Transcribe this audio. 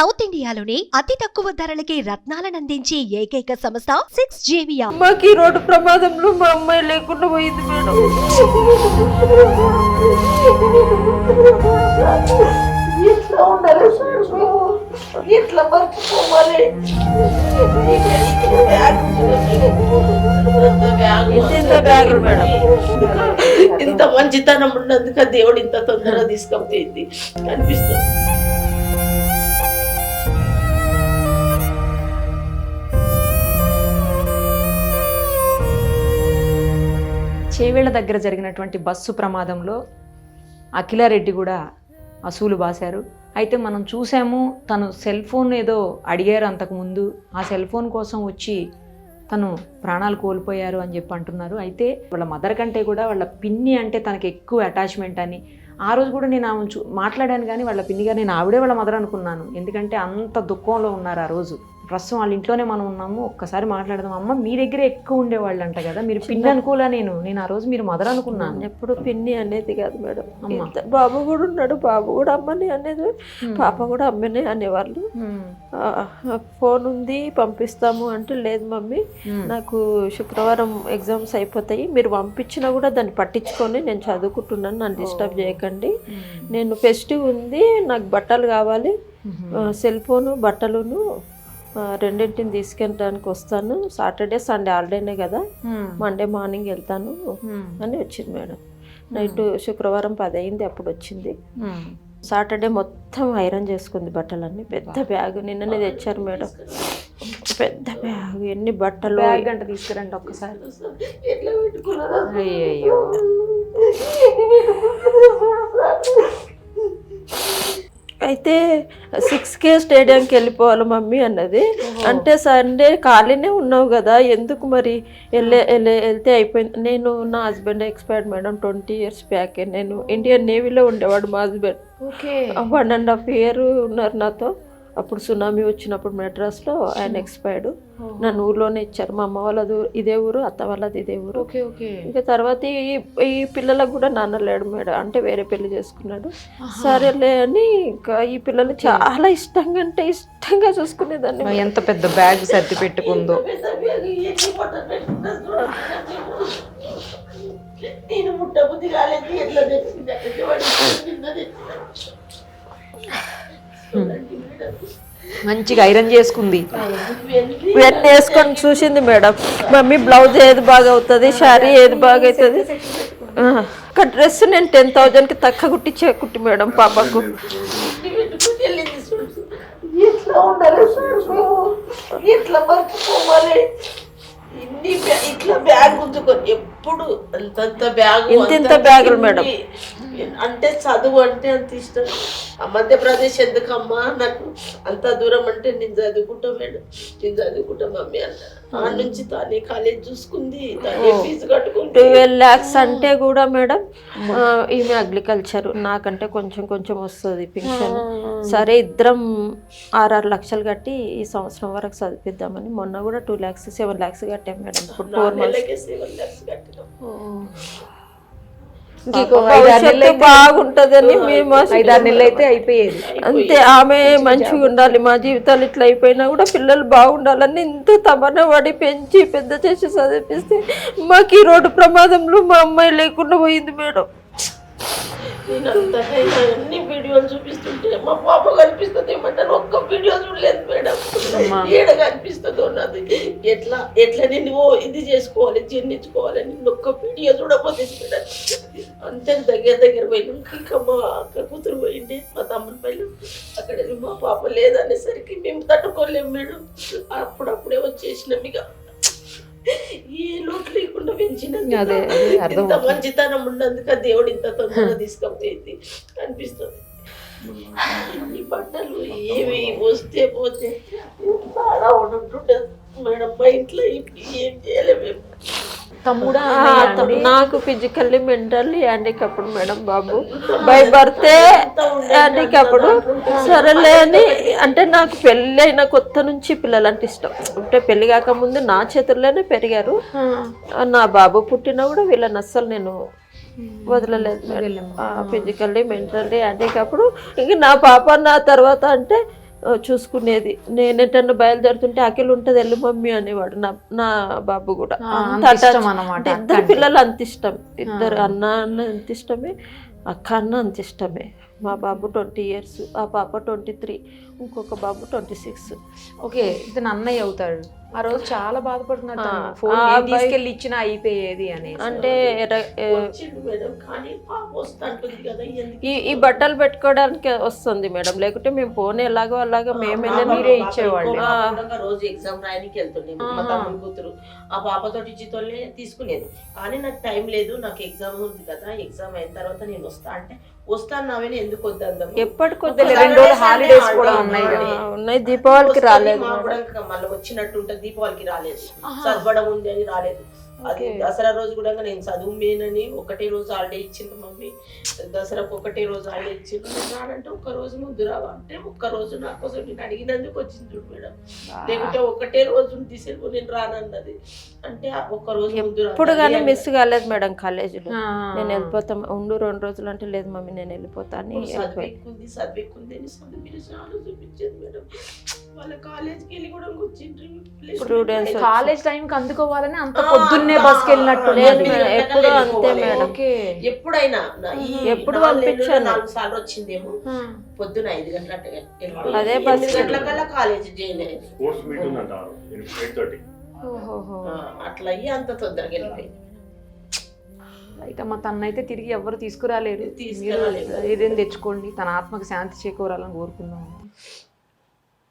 South ఇండియాలోని అతి తక్కువ ధరలకి రత్నాలను అందించే ఏకైక సంస్థ 6JVR. మాకు ఈ రోడ్డు ప్రమాదంలో మా అమ్మాయి లేకుండా పోయింది మేడం. ఎట్లా ఉండాలి సార్ మేము? ఎట్లా మర్చిపోవాలి? ఇంత బ్యాగులు మేడం. ఇంత మంచితనం ఉన్నందుకు దేవుడు ఇంత తొందరగా తీసుకపోయింది అనిపిస్తుంది. చేవేళ్ల దగ్గర జరిగినటువంటి బస్సు ప్రమాదంలో అఖిలారెడ్డి కూడా అసూలు బాశారు. అయితే మనం చూసాము, తను సెల్ ఫోన్ ఏదో అడిగారు అంతకుముందు, ఆ సెల్ ఫోన్ కోసం వచ్చి తను ప్రాణాలు కోల్పోయారు అని చెప్పి అంటున్నారు. అయితే వాళ్ళ మదర్ కంటే కూడా వాళ్ళ పిన్ని అంటే తనకి ఎక్కువ అటాచ్మెంట్ అని ఆ రోజు కూడా నేను ఆమె మాట్లాడాను, కానీ వాళ్ళ పిన్నిగా నేను ఆవిడే వాళ్ళ మదర్ అనుకున్నాను. ఎందుకంటే అంత దుఃఖంలో ఉన్నారు ఆ రోజు. ప్రస్తుతం వాళ్ళ ఇంట్లోనే మనం ఉన్నాము, ఒక్కసారి మాట్లాడదాం. అమ్మ మీ దగ్గరే ఎక్కువ ఉండేవాళ్ళు అంట కదా, మీరు పిన్ని అనుకోలే? నేను ఆ రోజు మీరు మదర్ అనుకున్నాను. ఎప్పుడు పిన్ని అనేది కాదు మేడం. బాబు కూడా ఉన్నాడు, బాబు కూడా అమ్మని అనేది, పాప కూడా అమ్మనే అనేవాళ్ళు. ఫోన్ ఉంది పంపిస్తాము అంటే, లేదు మమ్మీ నాకు శుక్రవారం ఎగ్జామ్స్ అయిపోతాయి, మీరు పంపించినా కూడా దాన్ని పట్టించుకొని నేను చదువుకుంటున్నాను, నన్ను డిస్టర్బ్ చేయకండి, నేను ఫెస్టివ్ ఉంది, నాకు బట్టలు కావాలి, సెల్ ఫోను బట్టలును రెండింటిని తీసుకెళ్ళడానికి వస్తాను, సాటర్డే సండే హాలిడేనే కదా, మండే మార్నింగ్ వెళ్తాను అని వచ్చింది మేడం. నైట్ శుక్రవారం 10 అయింది అప్పుడు వచ్చింది. సాటర్డే మొత్తం ఐరన్ చేసుకుంది బట్టలన్నీ. పెద్ద బ్యాగ్ నిన్ననే తెచ్చారు మేడం, పెద్ద బ్యాగ్, ఎన్ని బట్టలు. గంట తీసుకురండి ఒక్కసారి. ఎట్లా పెట్టుకున్నారా? అయ్యో అయితే 6K స్టేడియంకి వెళ్ళిపోవాలి మమ్మీ అన్నది. అంటే సండే ఖాళీనే ఉన్నావు కదా, ఎందుకు మరి వెళ్తే అయిపోయింది. నేను నా హస్బెండ్ ఎక్స్పైర్డ్ మేడం 20 years బ్యాకే. నేను ఇండియన్ నేవీలో ఉండేవాడు మా హస్బెండ్. 1.5 year ఉన్నారు నాతో. అప్పుడు సునామీ వచ్చినప్పుడు మెడ్రాస్లో ఆయన ఎక్స్పైర్డ్. నన్ను ఊర్లోనే ఇచ్చారు. మా అమ్మ వాళ్ళది ఇదే ఊరు, అత్త వాళ్ళది ఇదే ఊరు. ఇంకా తర్వాత ఈ పిల్లలకు కూడా నాన్న లేడు మేడం, అంటే వేరే పెళ్లి చేసుకున్నాడు. సరేలే అని ఇంకా ఈ పిల్లలు చాలా ఇష్టంగా అంటే ఇష్టంగా చూసుకునేదాన్ని. ఎంత పెద్ద బ్యాగ్ సర్ది పెట్టుకుందో. నేను ముట్టబుద్ధి కాలేదు, ఎట్లా తెచ్చింది మంచిగా ఐరన్ చేసుకుంది. ఇవన్నీ వేసుకొని చూసింది మేడం. మమ్మీ బ్లౌజ్ ఏది బాగా అవుతుంది, శారీ ఏది బాగా అవుతుంది. ఒక డ్రెస్ నేను 10,000కి తక్కువ కుట్టి మేడం పాపకు. ఎట్లా ఉండాలి సార్ మేము? ఎట్లా మర్చిపోవాలి? ఇట్లా బ్యాగ్ ఉంచుకొని ఎప్పుడు అంతంత బ్యాగ్, ఇంత బ్యాగులు మేడం. అంటే చదువు అంటే అంత ఇష్టం. ఆ మధ్యప్రదేశ్ ఎందుకమ్మా, నాకు అంత దూరం అంటే నేను చదువుకుంటా మేడం, నేను చదువుకుంటా మమ్మీ అంట. ఆ నుంచి తానే కాలేజ్ చూసుకుంది, తానే ఫీజు కట్టుకుంది. 12 lakhs అంటే కూడా మేడం ఈమె అగ్రికల్చర్, నాకంటే కొంచెం వస్తుంది పింఛన్. సరే ఇద్దరం 6 లక్షలు కట్టి ఈ సంవత్సరం వరకు చదివిద్దామని మొన్న కూడా 2 lakhs 7 lakhs కట్టాం మేడం. ఇప్పుడు 4 months 7 lakhs కట్టినాం. బాగుంటదని మేము 5-6 నెలలు అయితే అయిపోయేది అంతే. ఆమె మంచిగా ఉండాలి, మా జీవితాలు ఇట్లా అయిపోయినా కూడా పిల్లలు బాగుండాలని ఇంత తమన పడి పెంచి పెద్ద చేసి చదివిస్తే, మాకు ఈ రోడ్డు ప్రమాదంలో మా అమ్మాయి లేకుండా పోయింది మేడం. నేను అంతకైనా అన్ని వీడియోలు చూపిస్తుంటే మా పాప కనిపిస్తుంది ఏమంటాను, ఒక్క వీడియో చూడలేదు మేడం. ఏడ కనిపిస్తుందో నాది. ఎట్లా నేను ఇది చేసుకోవాలి, జీర్ణించుకోవాలి, నేను ఒక్క వీడియో చూడకపోతే మేడం. అంతే దగ్గర పోయినాం. ఇంకా మా అక్క కూతురు పోయింది, మా తమ్ముని పైన. అక్కడ మా పాప లేదనేసరికి మేము తట్టుకోలేము మేడం. అప్పుడప్పుడే వచ్చేసినాం. ఇక ఏ లోటు లేకుండా పెంచినందుకు, ఇంత మంచితనం ఉన్నందుకు దేవుడు ఇంత తొందరగా తీసుకపోయింది అనిపిస్తుంది. ఈ బట్టలు ఏవి వస్తే పోతే చాలా ఉంటుండే మేడం. మా ఇంట్లో ఏం చేయలేము మేము. తమ్ముడా? నాకు ఫిజికల్లీ మెంటల్లీ హ్యాండిక్యాప్డ్ మేడం బాబు. బై బర్తే హ్యాండిక్యాప్డ్. సరేలే అని అంటే నాకు పెళ్ళి అయిన కొత్త నుంచి పిల్లలు అంటే ఇష్టం. అంటే పెళ్లి కాకముందు నా చేతుల్లోనే పెరిగారు. నా బాబు పుట్టినా కూడా వీళ్ళని అస్సలు నేను వదలలేదు. Physically mentally handicapped. ఇంక నా పాప నా తర్వాత అంటే చూసుకునేది. నేనేటన్నా బయలుదేరుతుంటే అఖిల్ ఉంటుంది వెళ్ళు మమ్మీ అనేవాడు. నా బాబు కూడా అంత ఇష్టం అన్నమాట. ఇద్దరు పిల్లలు అంత ఇష్టం. ఇద్దరు అన్న అంత ఇష్టమే, అక్క అన్న అంత ఇష్టమే. మా బాబు 20 years, ఆ పాప 23, ఇంకొక బాబు 26. ఓకే, ఇతను అన్నయ్య అవుతాడు. ఆ రోజు చాలా బాధపడుతున్నాడు. ఫోన్ తీసుకెళ్ళి ఇచ్చినా అయిపోయేది అని. అంటే వచ్చిండు మేడం, కానీ పాప వస్తుంటుంది కదా ఎందుకు ఈ బట్టలు పెట్టుకోవడానికి వస్తుంది మేడం, లేకుంటే మేము ఫోన్ ఎలాగో అలాగా మేము మీరే ఇచ్చేవాళ్ళు. రోజు ఎగ్జామ్ రాయడానికి వెళ్తుండే మా తమ్ముడు కూతురు. ఆ పాపతో ఇచ్చితోనే తీసుకునేది. కానీ నాకు టైం లేదు, నాకు ఎగ్జామ్ ఉంది కదా, ఎగ్జామ్ అయిన తర్వాత నేను వస్తా అంటే వస్తాను నావని ఎందుకు వద్దాం. ఎప్పటికొద్దు 2 రోజులు హాలిడేస్ కూడా ఉన్నాయి. దీపావళికి రాలేదు, మళ్ళీ వచ్చినట్టు ఉంటుంది. దీపావళికి రాలేదు, చదవడం ఉంది అని రాలేదు. అది దసరా రోజు కూడా నేను చదువు మేనని ఒకటే రోజు హాలిడే ఇచ్చిండ్రు మమ్మీ. దసరాకు ఒకటే రోజు హాలిడే ఇచ్చిండ్రు. రానంటే ఒక్క రోజు ముందు రావా అంటే ఒక్క రోజు నా కోసం నేను అడిగినందుకు వచ్చింది మేడం. లేకుంటే ఒకటే రోజు తీసుకెళ్ళి నేను రానన్నది. అంటే ఒక్క రోజు ముందు ఇప్పుడు కానీ మిస్ కాలేదు మేడం కాలేజీలో. నేను వెళ్ళిపోతాం ఉండు 2 రోజులు అంటే లేదు మమ్మీ నేను వెళ్ళిపోతా అని. చదివేకుంది అని చదివి చాలా చూపించింది మేడం. వాళ్ళ కాలేజ్కి వెళ్ళి కూడా కూర్చుంటారు. కాలేజ్ టైంకి అందుకోవాలని అంత పొద్దున్నే బస్కి వెళ్ళినట్టు. ఎప్పుడు అంతే మేడం, ఎప్పుడైనా ఎప్పుడు పంపించాను. 4 సార్లు వచ్చిందేమో. పొద్దున 5 గంటల అదే బస్ గంటలకల్లా కాలేజ్ జాయిన్ అయ్యింది. అట్లా అయ్యి అంత తొందరగా వెళ్ళిపోయింది. అయితే మా తనైతే తిరిగి ఎవరు తీసుకురాలేరు. ఇదేం తెచ్చుకోండి, తన ఆత్మకు శాంతి చేకూరాలని కోరుకుందాం.